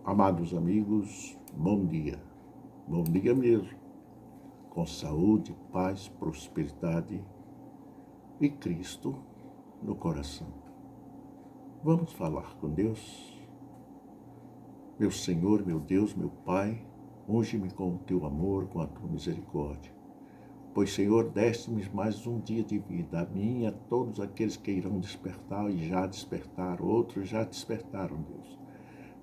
Amados amigos, bom dia. Bom dia mesmo. Com saúde, paz, prosperidade e Cristo no coração. Vamos falar com Deus? Meu Senhor, meu Deus, meu Pai, unge-me com o teu amor, com a tua misericórdia. Pois, Senhor, deste-me mais um dia de vida, a mim e a todos aqueles que irão despertar e já despertaram, outros já despertaram, Deus.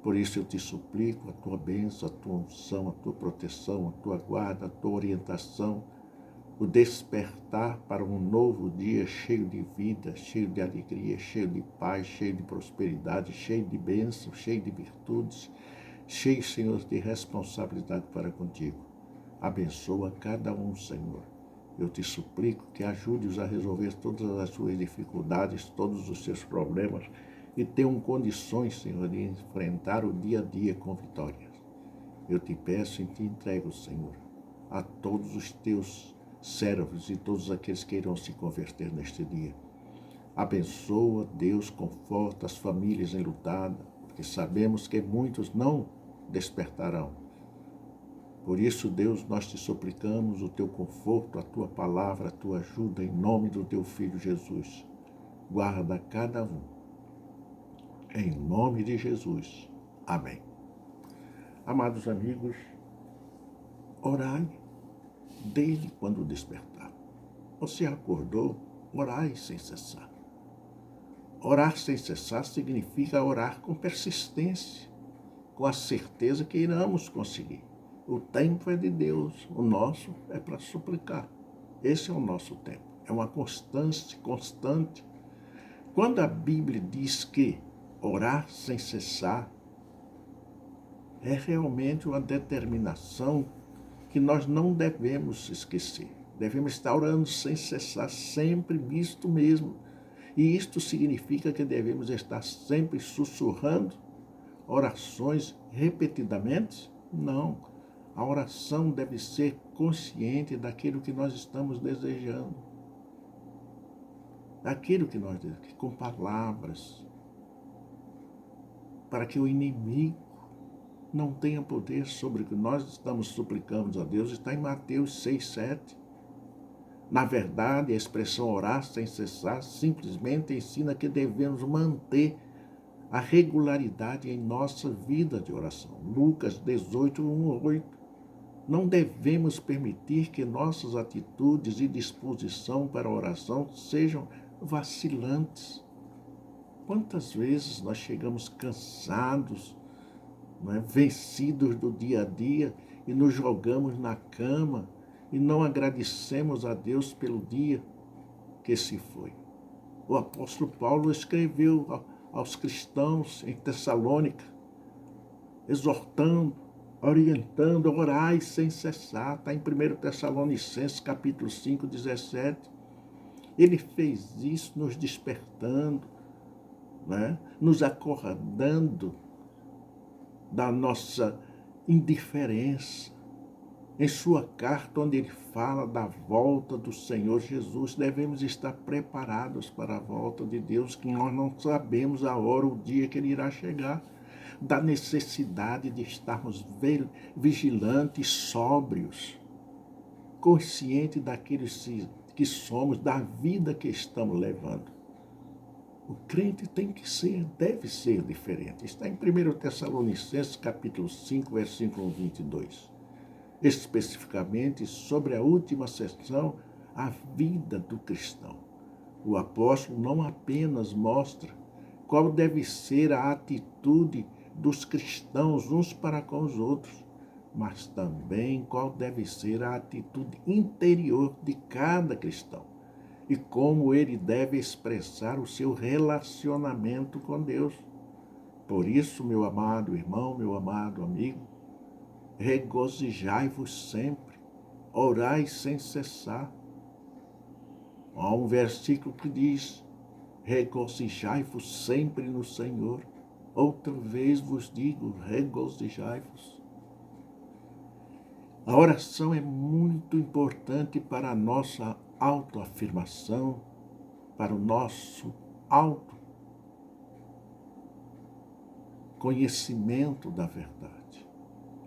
Por isso eu te suplico a tua bênção, a tua unção, a tua proteção, a tua guarda, a tua orientação, o despertar para um novo dia cheio de vida, cheio de alegria, cheio de paz, cheio de prosperidade, cheio de bênçãos, cheio de virtudes, cheio, Senhor, de responsabilidade para contigo. Abençoa cada um, Senhor. Eu te suplico que ajude-os a resolver todas as suas dificuldades, todos os seus problemas e tenham condições, Senhor, de enfrentar o dia a dia com vitórias. Eu te peço e te entrego, Senhor, a todos os teus servos e todos aqueles que irão se converter neste dia. Abençoa, Deus, conforta as famílias enlutadas, porque sabemos que muitos não despertarão. Por isso, Deus, nós te suplicamos o teu conforto, a tua palavra, a tua ajuda, em nome do teu Filho Jesus. Guarda cada um. Em nome de Jesus. Amém. Amados amigos, orai desde quando despertar. Você acordou, orai sem cessar. Orar sem cessar significa orar com persistência, com a certeza que iremos conseguir. O tempo é de Deus, o nosso é para suplicar. Esse é o nosso tempo, é uma constância constante. Quando a Bíblia diz que orar sem cessar é realmente uma determinação que nós não devemos esquecer. Devemos estar orando sem cessar, sempre isto mesmo. E isto significa que devemos estar sempre sussurrando orações repetidamente? Não. A oração deve ser consciente daquilo que nós estamos desejando. Daquilo que nós desejamos, com palavras, para que o inimigo não tenha poder sobre o que nós estamos suplicando a Deus, está em Mateus 6:7. Na verdade, a expressão orar sem cessar simplesmente ensina que devemos manter a regularidade em nossa vida de oração. Lucas 18:1-8. Não devemos permitir que nossas atitudes e disposição para a oração sejam vacilantes. Quantas vezes nós chegamos cansados, vencidos do dia a dia e nos jogamos na cama e não agradecemos a Deus pelo dia que se foi. O apóstolo Paulo escreveu aos cristãos em Tessalônica, exortando, orientando, orai sem cessar. Está em 1 Tessalonicenses capítulo 5, 17. Ele fez isso nos despertando, nos acordando da nossa indiferença. Em sua carta, onde ele fala da volta do Senhor Jesus, devemos estar preparados para a volta de Deus, que nós não sabemos a hora, o dia que ele irá chegar. Da necessidade de estarmos vigilantes, sóbrios, conscientes daqueles que somos, da vida que estamos levando. O crente deve ser diferente. Está em 1 Tessalonicenses capítulo 5, versículo 22. Especificamente sobre a última seção, a vida do cristão. O apóstolo não apenas mostra qual deve ser a atitude dos cristãos uns para com os outros, mas também qual deve ser a atitude interior de cada cristão e como ele deve expressar o seu relacionamento com Deus. Por isso, meu amado irmão, meu amado amigo, regozijai-vos sempre, orai sem cessar. Há um versículo que diz: regozijai-vos sempre no Senhor. Outra vez vos digo, regozijai-vos. A oração é muito importante para a nossa autoafirmação, para o nosso conhecimento da verdade.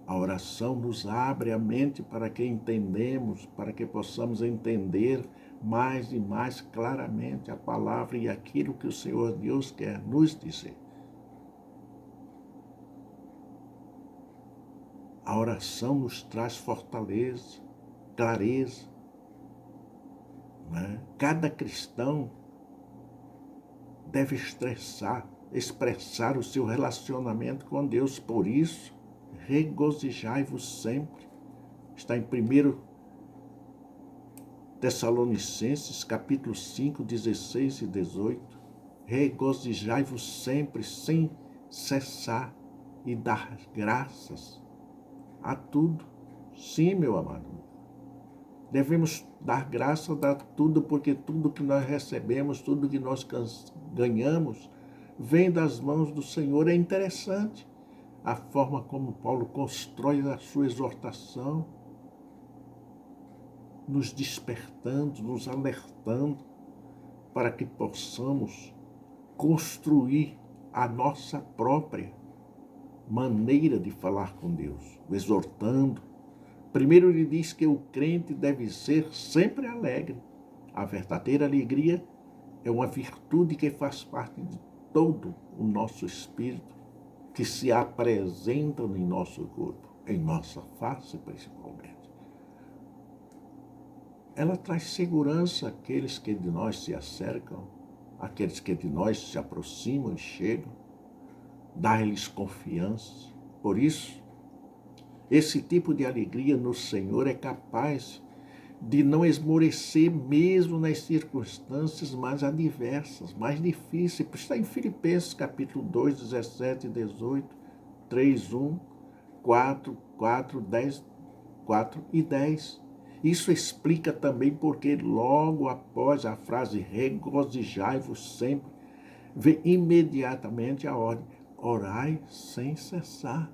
A oração nos abre a mente para que entendemos, para que possamos entender mais e mais claramente a palavra e aquilo que o Senhor Deus quer nos dizer. A oração nos traz fortaleza, clareza. Né? Cada cristão deve expressar o seu relacionamento com Deus. Por isso, regozijai-vos sempre. Está em 1 Tessalonicenses, capítulo 5, 16 e 18. Regozijai-vos sempre, sem cessar, e dar graças a tudo. Sim, meu amado. Devemos dar graças a tudo, porque tudo que nós recebemos, tudo que nós ganhamos, vem das mãos do Senhor. É interessante a forma como Paulo constrói a sua exortação, nos despertando, nos alertando, para que possamos construir a nossa própria maneira de falar com Deus, exortando. Primeiro ele diz que o crente deve ser sempre alegre. A verdadeira alegria é uma virtude que faz parte de todo o nosso espírito, que se apresenta em nosso corpo, em nossa face principalmente. Ela traz segurança àqueles que de nós se acercam, àqueles que de nós se aproximam e chegam, dá-lhes confiança. Por isso, esse tipo de alegria no Senhor é capaz de não esmorecer mesmo nas circunstâncias mais adversas, mais difíceis. Está em Filipenses capítulo 2, 17 e 18, 3, 1, 4, 4, 10, 4 e 10. Isso explica também porque logo após a frase regozijai-vos sempre, vem imediatamente a ordem, orai sem cessar.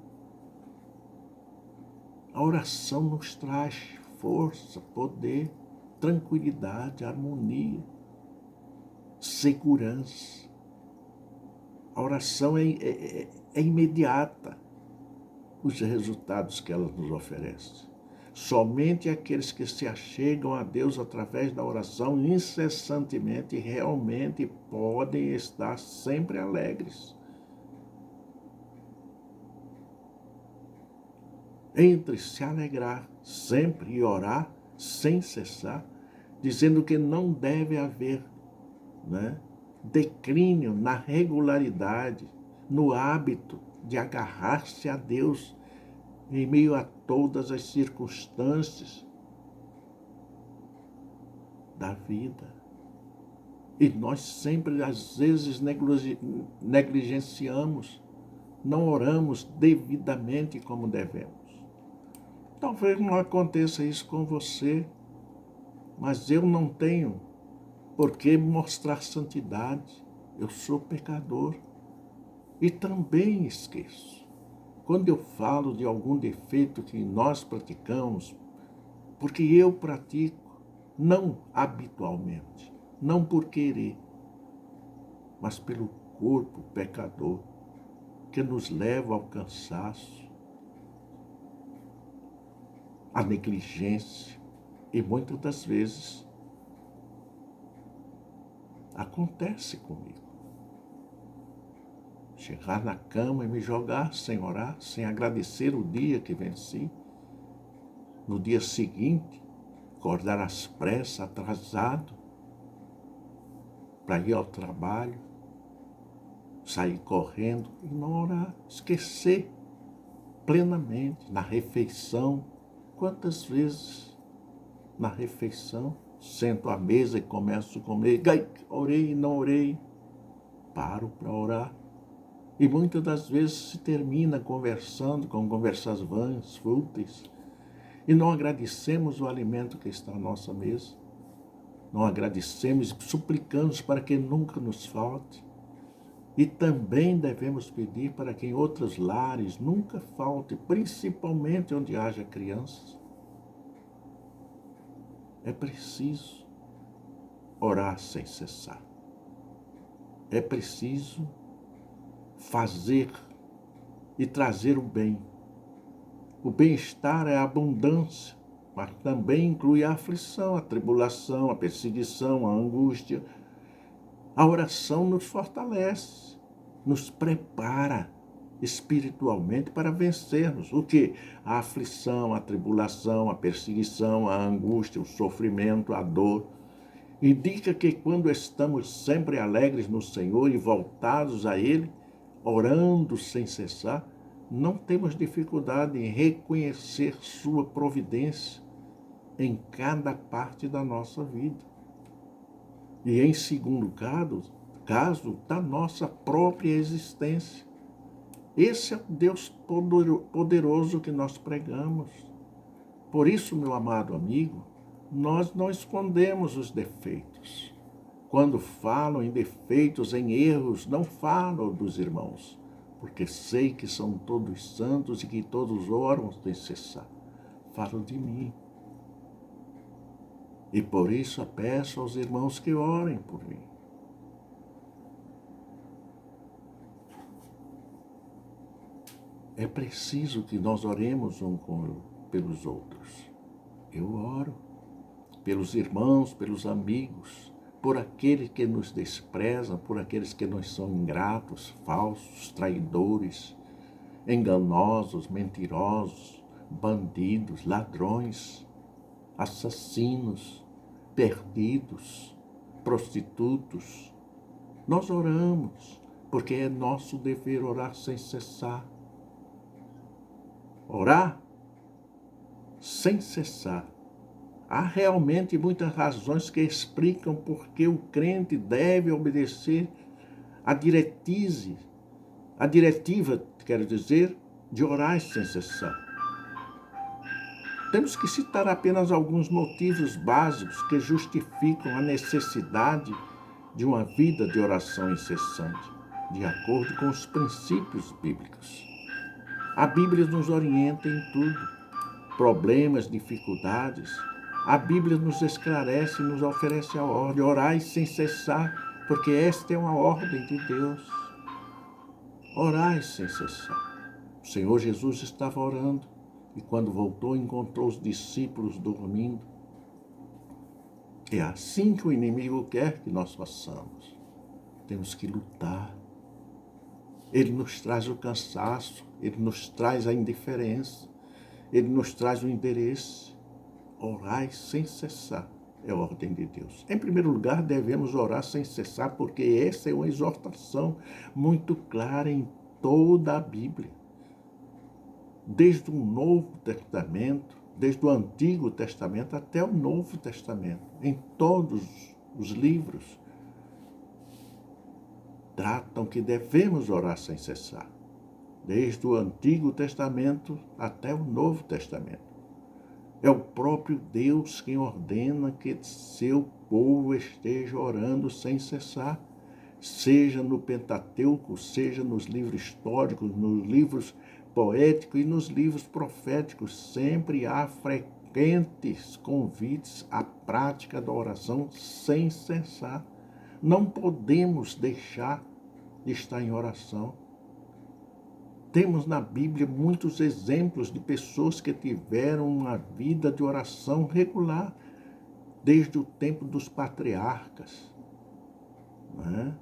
A oração nos traz força, poder, tranquilidade, harmonia, segurança. A oração é imediata, os resultados que ela nos oferece. Somente aqueles que se achegam a Deus através da oração incessantemente realmente podem estar sempre alegres. Entre se alegrar sempre e orar sem cessar, dizendo que não deve haver declínio na regularidade, no hábito de agarrar-se a Deus em meio a todas as circunstâncias da vida. E nós sempre, às vezes, negligenciamos, não oramos devidamente como devemos. Talvez não aconteça isso com você, mas eu não tenho por que mostrar santidade. Eu sou pecador e também esqueço. Quando eu falo de algum defeito que nós praticamos, porque eu pratico, não habitualmente, não por querer, mas pelo corpo pecador que nos leva ao cansaço, à negligência, e muitas das vezes acontece comigo. Chegar na cama e me jogar sem orar, sem agradecer o dia que venci. No dia seguinte, acordar às pressas, atrasado, para ir ao trabalho, sair correndo e não orar, esquecer plenamente na refeição. Quantas vezes na refeição sento à mesa e começo a comer, orei e não orei, paro para orar. E muitas das vezes se termina conversando com conversas vãs, fúteis, e não agradecemos o alimento que está à nossa mesa. Não agradecemos e suplicamos para que nunca nos falte. E também devemos pedir para que em outros lares nunca falte, principalmente onde haja crianças. É preciso orar sem cessar. É preciso fazer e trazer o bem. O bem-estar é a abundância, mas também inclui a aflição, a tribulação, a perseguição, a angústia. A oração nos fortalece, nos prepara espiritualmente para vencermos o que? A aflição, a tribulação, a perseguição, a angústia, o sofrimento, a dor. Indica que quando estamos sempre alegres no Senhor e voltados a Ele, orando sem cessar, não temos dificuldade em reconhecer sua providência em cada parte da nossa vida. E em segundo caso, da nossa própria existência. Esse é o Deus poderoso que nós pregamos. Por isso, meu amado amigo, nós não escondemos os defeitos. Quando falo em defeitos, em erros, não falo dos irmãos, porque sei que são todos santos e que todos oram sem cessar. Falo de mim. E por isso peço aos irmãos que orem por mim. É preciso que nós oremos pelos outros. Eu oro pelos irmãos, pelos amigos, por aqueles que nos desprezam, por aqueles que nos são ingratos, falsos, traidores, enganosos, mentirosos, bandidos, ladrões, assassinos, perdidos, prostitutos. Nós oramos, porque é nosso dever orar sem cessar. Orar sem cessar. Há realmente muitas razões que explicam por que o crente deve obedecer a diretiva, quero dizer, de orar sem cessar. Temos que citar apenas alguns motivos básicos que justificam a necessidade de uma vida de oração incessante, de acordo com os princípios bíblicos. A Bíblia nos orienta em tudo. Problemas, dificuldades, a Bíblia nos esclarece e nos oferece a ordem. Orai sem cessar, porque esta é uma ordem de Deus. Orai sem cessar. O Senhor Jesus estava orando e quando voltou encontrou os discípulos dormindo. É assim que o inimigo quer que nós façamos. Temos que lutar. Ele nos traz o cansaço, ele nos traz a indiferença, ele nos traz o interesse. Orai sem cessar é a ordem de Deus. Em primeiro lugar, devemos orar sem cessar, porque essa é uma exortação muito clara em toda a Bíblia. Desde o Novo Testamento, desde o Antigo Testamento até o Novo Testamento, em todos os livros, tratam que devemos orar sem cessar, desde o Antigo Testamento até o Novo Testamento. É o próprio Deus quem ordena que seu povo esteja orando sem cessar, seja no Pentateuco, seja nos livros históricos, nos livros poéticos e nos livros proféticos. Sempre há frequentes convites à prática da oração sem cessar. Não podemos deixar de estar em oração. Temos na Bíblia muitos exemplos de pessoas que tiveram uma vida de oração regular, desde o tempo dos patriarcas, né?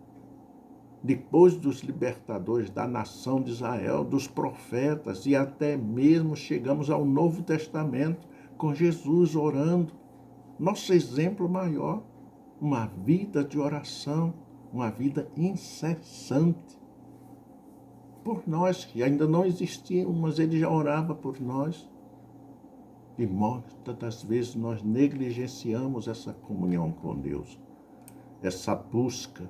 Depois dos libertadores da nação de Israel, dos profetas, e até mesmo chegamos ao Novo Testamento, com Jesus orando. Nosso exemplo maior, uma vida de oração, uma vida incessante. Por nós, que ainda não existíamos, mas ele já orava por nós. E muitas das vezes nós negligenciamos essa comunhão com Deus, essa busca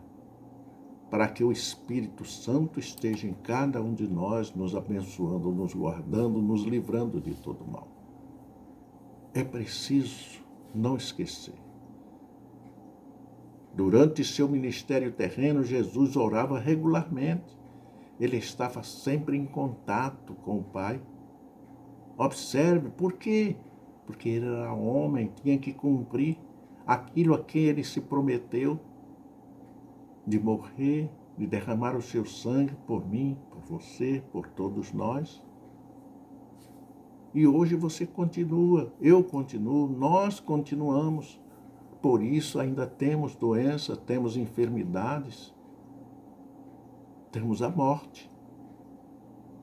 para que o Espírito Santo esteja em cada um de nós, nos abençoando, nos guardando, nos livrando de todo mal. É preciso não esquecer. Durante seu ministério terreno, Jesus orava regularmente. Ele estava sempre em contato com o Pai. Observe, por quê? Porque ele era homem, tinha que cumprir aquilo a quem ele se prometeu, de morrer, de derramar o seu sangue por mim, por você, por todos nós. E hoje você continua, eu continuo, nós continuamos. Por isso ainda temos doença, temos enfermidades, temos a morte.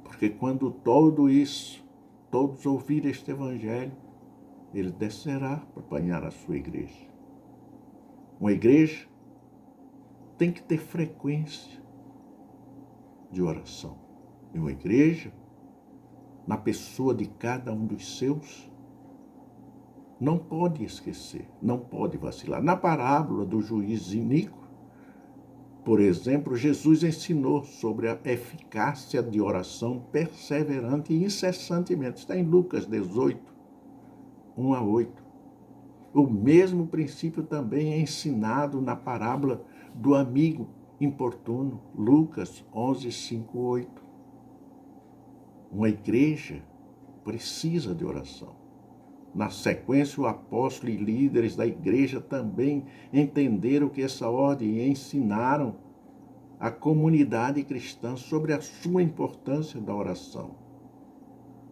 Porque quando tudo isso, todos ouvirem este evangelho, ele descerá para apanhar a sua igreja. Uma igreja tem que ter frequência de oração. E uma igreja, na pessoa de cada um dos seus, não pode esquecer, não pode vacilar. Na parábola do juiz iníquo, por exemplo, Jesus ensinou sobre a eficácia de oração perseverante e incessantemente. Está em Lucas 18, 1 a 8. O mesmo princípio também é ensinado na parábola do amigo importuno, Lucas 11, 5, 8. Uma igreja precisa de oração. Na sequência, o apóstolo e líderes da igreja também entenderam que essa ordem e ensinaram a comunidade cristã sobre a sua importância da oração.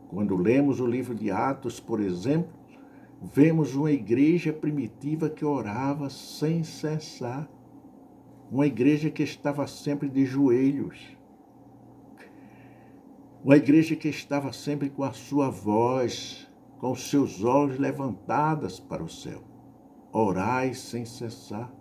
Quando lemos o livro de Atos, por exemplo, vemos uma igreja primitiva que orava sem cessar. Uma igreja que estava sempre de joelhos. Uma igreja que estava sempre com a sua voz, com os seus olhos levantados para o céu. Orai sem cessar,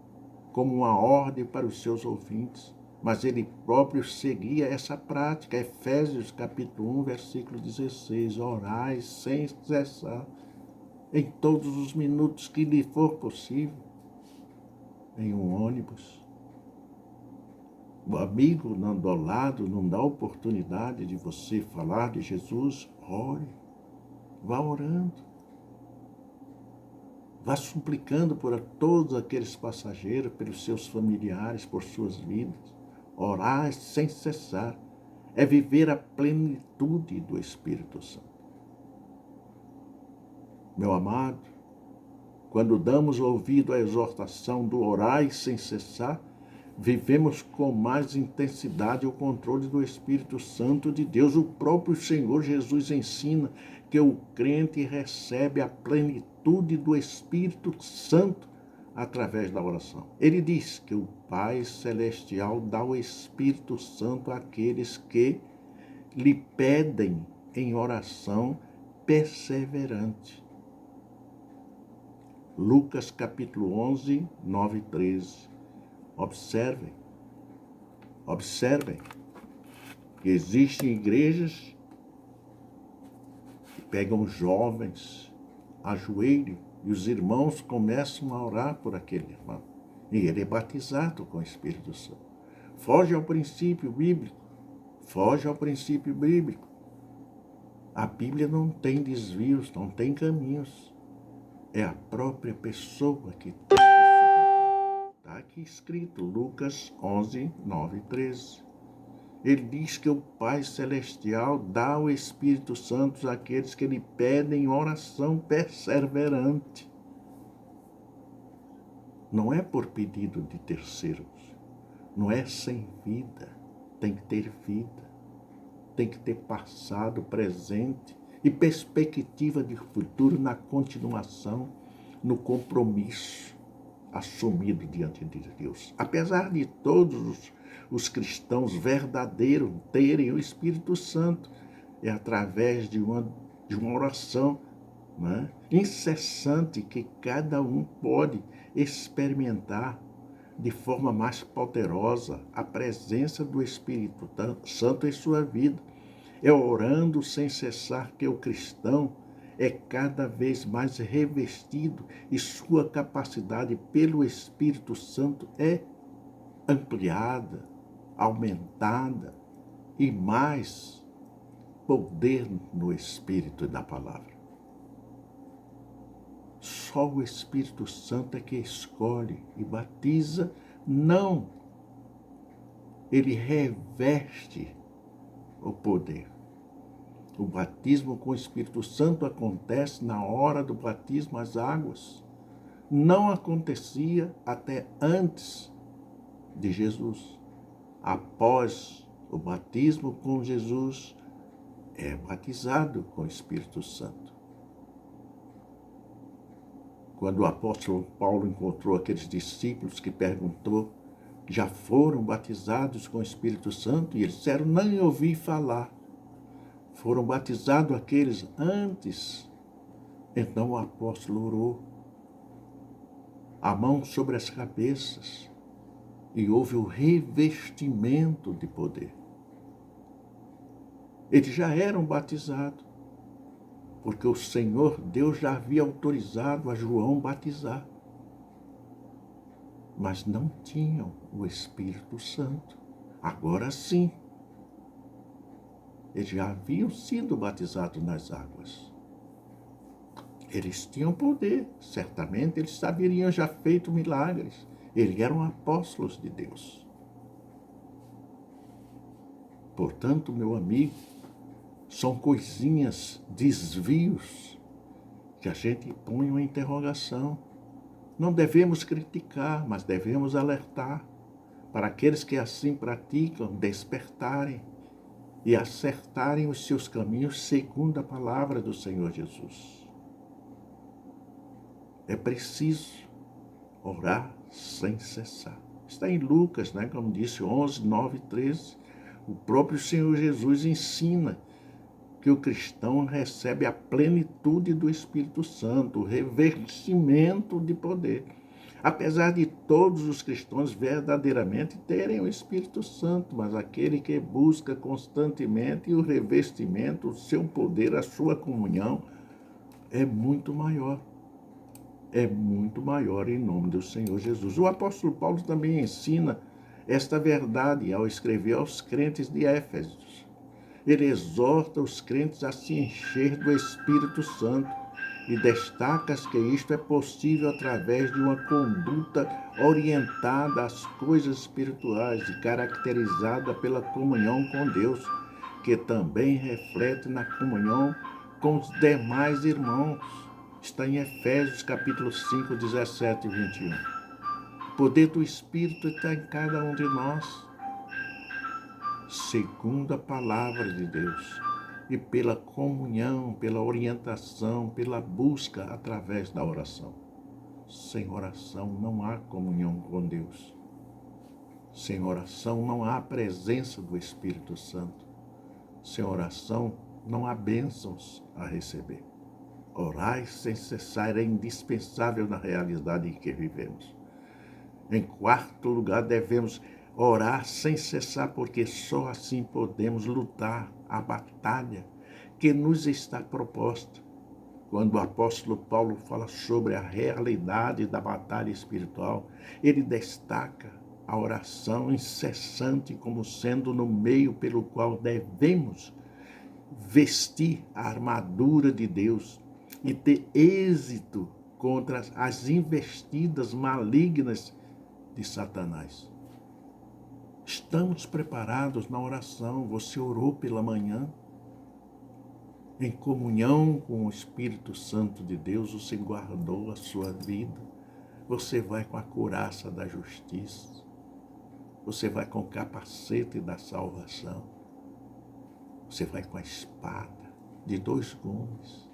como uma ordem para os seus ouvintes. Mas ele próprio seguia essa prática. Efésios capítulo 1, versículo 16. Orai sem cessar, em todos os minutos que lhe for possível. Em um ônibus. O amigo andando ao lado não dá oportunidade de você falar de Jesus. Ore. Vá orando. Vá suplicando por todos aqueles passageiros, pelos seus familiares, por suas vidas. Orar sem cessar é viver a plenitude do Espírito Santo. Meu amado, quando damos ouvido à exortação do orar sem cessar, vivemos com mais intensidade o controle do Espírito Santo de Deus. O próprio Senhor Jesus ensina que o crente recebe a plenitude do Espírito Santo através da oração. Ele diz que o Pai Celestial dá o Espírito Santo àqueles que lhe pedem em oração perseverante. Lucas capítulo 11, 9 e 13. Observem que existem igrejas que pegam jovens, ajoelham, e os irmãos começam a orar por aquele irmão. E ele é batizado com o Espírito Santo. Foge ao princípio bíblico. Foge ao princípio bíblico. A Bíblia não tem desvios, não tem caminhos. É a própria pessoa que tem que suplicar. Está aqui escrito, Lucas 11, 9 e 13. Ele diz que o Pai Celestial dá o Espírito Santo àqueles que lhe pedem oração perseverante. Não é por pedido de terceiros. Não é sem vida. Tem que ter vida. Tem que ter passado, presente e perspectiva de futuro na continuação, no compromisso assumido diante de Deus. Apesar de todos os cristãos verdadeiros terem o Espírito Santo, é através de uma oração, né, incessante que cada um pode experimentar de forma mais poderosa a presença do Espírito Santo em sua vida. É orando sem cessar que o cristão é cada vez mais revestido e sua capacidade pelo Espírito Santo é ampliada, aumentada e mais poder no Espírito e na palavra. Só o Espírito Santo é que escolhe e batiza, não. Ele reveste o poder. O batismo com o Espírito Santo acontece na hora do batismo às águas. Não acontecia até antes de Jesus. após o batismo com Jesus, é batizado com o Espírito Santo. Quando o apóstolo Paulo encontrou aqueles discípulos que perguntou, já foram batizados com o Espírito Santo? E eles disseram, nem ouvi falar. Foram batizados aqueles antes. Então o apóstolo orou, a mão sobre as cabeças, e houve o revestimento de poder. Eles já eram batizados, porque o Senhor Deus já havia autorizado a João batizar. Mas não tinham o Espírito Santo. Agora sim. Eles já haviam sido batizados nas águas. Eles tinham poder, certamente eles saberiam já feito milagres. Eles eram apóstolos de Deus. Portanto, meu amigo, são coisinhas, desvios, que a gente põe uma interrogação. Não devemos criticar, mas devemos alertar para aqueles que assim praticam despertarem e acertarem os seus caminhos segundo a palavra do Senhor Jesus. É preciso orar sem cessar. Está em Lucas, como disse, 11, 9 e 13. O próprio Senhor Jesus ensina que o cristão recebe a plenitude do Espírito Santo, o revestimento de poder. Apesar de todos os cristãos verdadeiramente terem o Espírito Santo, mas aquele que busca constantemente o revestimento, o seu poder, a sua comunhão, é muito maior. É muito maior em nome do Senhor Jesus. O apóstolo Paulo também ensina esta verdade ao escrever aos crentes de Éfeso. Ele exorta os crentes a se encher do Espírito Santo e destaca que isto é possível através de uma conduta orientada às coisas espirituais e caracterizada pela comunhão com Deus, que também reflete na comunhão com os demais irmãos. Está em Efésios capítulo 5, 17 e 21. O poder do Espírito está em cada um de nós, segundo a palavra de Deus, e pela comunhão, pela orientação, pela busca através da oração. Sem oração não há comunhão com Deus. Sem oração não há presença do Espírito Santo. Sem oração não há bênçãos a receber. Orar sem cessar é indispensável na realidade em que vivemos. Em quarto lugar, devemos orar sem cessar, porque só assim podemos lutar a batalha que nos está proposta. Quando o apóstolo Paulo fala sobre a realidade da batalha espiritual, ele destaca a oração incessante como sendo no meio pelo qual devemos vestir a armadura de Deus e ter êxito contra as investidas malignas de Satanás. Estamos preparados na oração. Você orou pela manhã? Em comunhão com o Espírito Santo de Deus, você guardou a sua vida. Você vai com a couraça da justiça. Você vai com o capacete da salvação. Você vai com a espada de 2 gumes.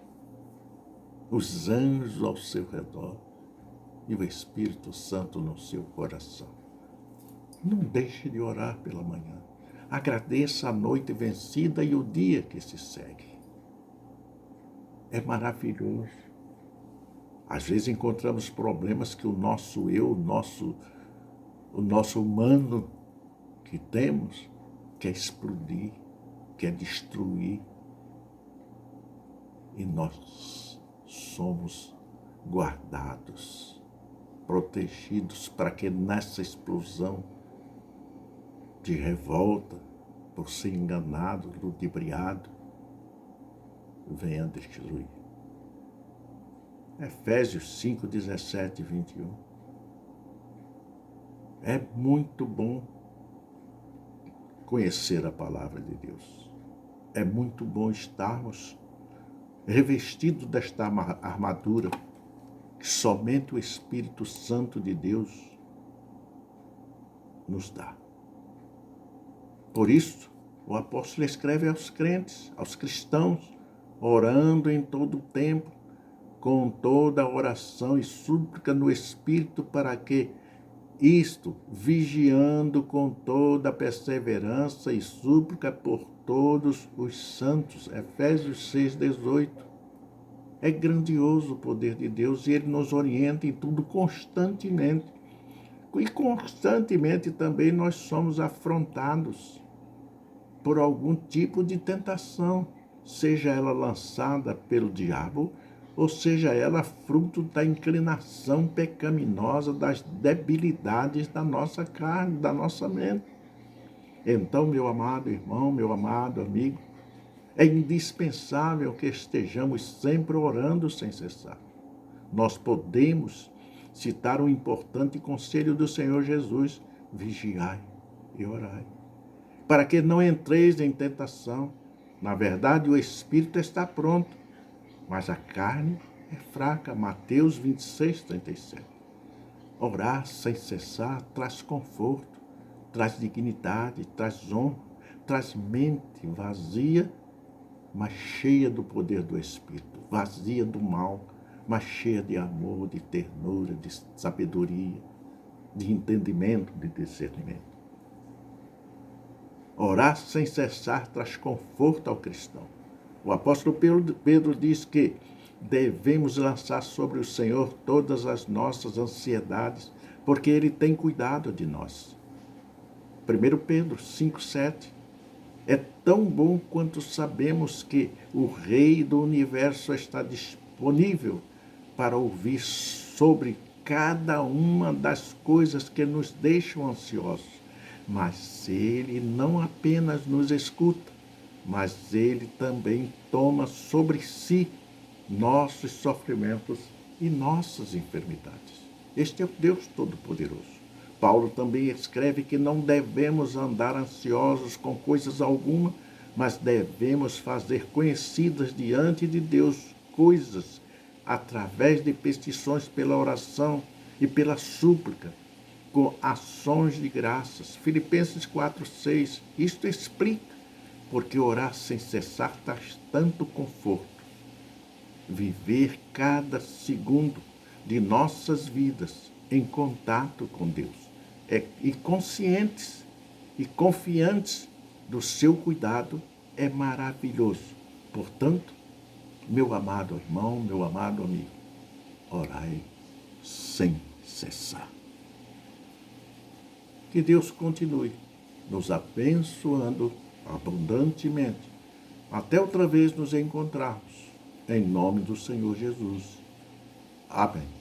Os anjos ao seu redor e o Espírito Santo no seu coração. Não deixe de orar pela manhã. Agradeça a noite vencida e o dia que se segue. É maravilhoso. Às vezes encontramos problemas que o nosso eu, o nosso humano que temos, quer explodir, quer destruir. E nós somos guardados, protegidos para que nessa explosão de revolta, por ser enganado, ludibriado, venha destruir. Efésios 5, 17 e 21. É muito bom conhecer a palavra de Deus. É muito bom estarmos revestidos desta armadura que somente o Espírito Santo de Deus nos dá. Por isso, o apóstolo escreve aos crentes, aos cristãos, orando em todo o tempo, com toda oração e súplica no Espírito, para que isto, vigiando com toda perseverança e súplica por todos os santos. Efésios 6,18. É grandioso o poder de Deus e Ele nos orienta em tudo constantemente. E constantemente também nós somos afrontados por algum tipo de tentação, seja ela lançada pelo diabo, ou seja ela fruto da inclinação pecaminosa, das debilidades da nossa carne, da nossa mente. Então, meu amado irmão, meu amado amigo, é indispensável que estejamos sempre orando sem cessar. Nós podemos citar um importante conselho do Senhor Jesus: vigiai e orai, para que não entreis em tentação. Na verdade, o espírito está pronto, mas a carne é fraca. Mateus 26:37. Orar sem cessar traz conforto, traz dignidade, traz honra, traz mente vazia, mas cheia do poder do Espírito, vazia do mal, mas cheia de amor, de ternura, de sabedoria, de entendimento, de discernimento. Orar sem cessar traz conforto ao cristão. O apóstolo Pedro diz que devemos lançar sobre o Senhor todas as nossas ansiedades, porque Ele tem cuidado de nós. 1 Pedro 5,7. É tão bom quanto sabemos que o Rei do Universo está disponível para ouvir sobre cada uma das coisas que nos deixam ansiosos. Mas Ele não apenas nos escuta, mas Ele também toma sobre si nossos sofrimentos e nossas enfermidades. Este é o Deus Todo-Poderoso. Paulo também escreve que não devemos andar ansiosos com coisas alguma, mas devemos fazer conhecidas diante de Deus coisas através de petições pela oração e pela súplica, com ações de graças. Filipenses 4,6. Isto explica porque orar sem cessar traz tanto conforto. Viver cada segundo de nossas vidas em contato com Deus, e conscientes e confiantes do seu cuidado, é maravilhoso. Portanto, meu amado irmão, meu amado amigo, orai sem cessar. Que Deus continue nos abençoando abundantemente. Até outra vez nos encontrarmos. Em nome do Senhor Jesus. Amém.